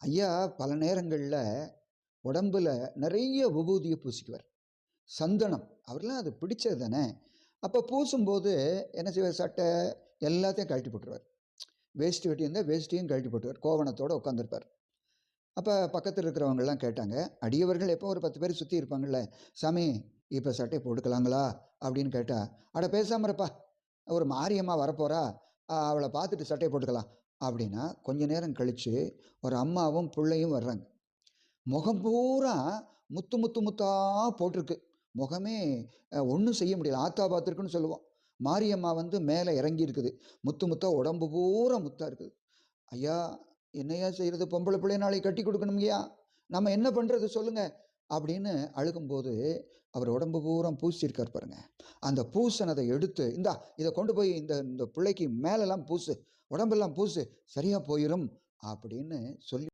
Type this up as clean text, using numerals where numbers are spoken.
ஐயா பல நேரங்களில் உடம்புல நிறைய விபூதியை பூசிக்குவார். சந்தனம் அவர்லாம் அது பிடிச்சது தானே. அப்போ பூசும்போது என்ன செய்வார், சட்டை எல்லாத்தையும் கழட்டி போட்டுருவார். வேஷ்டி வெட்டி இருந்தால் வேஷ்டியும் கழட்டி போட்டுருவார். கோவணத்தோடு உட்காந்துருப்பார். அப்போ பக்கத்தில் இருக்கிறவங்கெல்லாம் கேட்டாங்க, அடியவர்கள் எப்போ ஒரு 10 பேர் சுற்றி இருப்பாங்கள்ல, சாமி இப்போ சட்டை போட்டுக்கலாங்களா அப்படின்னு கேட்டால், அட பேசாமல் இருப்பா, ஒரு மாரியம்மா வரப்போகிறா, அவளை பார்த்துட்டு சட்டையை போட்டுக்கலாம் அப்படின்னா, கொஞ்ச நேரம் கழித்து ஒரு அம்மாவும் பிள்ளையும் வர்றாங்க. முகம் பூரா முத்து முத்து முத்தா போட்டிருக்கு. முகமே ஒன்றும் செய்ய முடியல. ஆத்தா பார்த்துருக்குன்னு சொல்லுவோம். மாரியம்மா வந்து மேலே இறங்கி இருக்குது. முத்து முத்தா உடம்பு பூரா முத்தா இருக்குது. ஐயா என்னையா செய்கிறது, பொம்பளை பிள்ளைய நாளைக்கு கட்டி கொடுக்கணுங்கய்யா, நம்ம என்ன பண்ணுறது சொல்லுங்க அப்படின்னு அழுகும்போது, அவர் உடம்பு பூரா பூசியிருக்கார் பாருங்க. அந்த பூசனதை எடுத்து, இந்தா இதை கொண்டு போய் இந்த இந்த பிள்ளைக்கு மேலெல்லாம் பூசு, உடம்பெல்லாம் பூசு, சரியா போயிடும் அப்படின்னு சொல்லி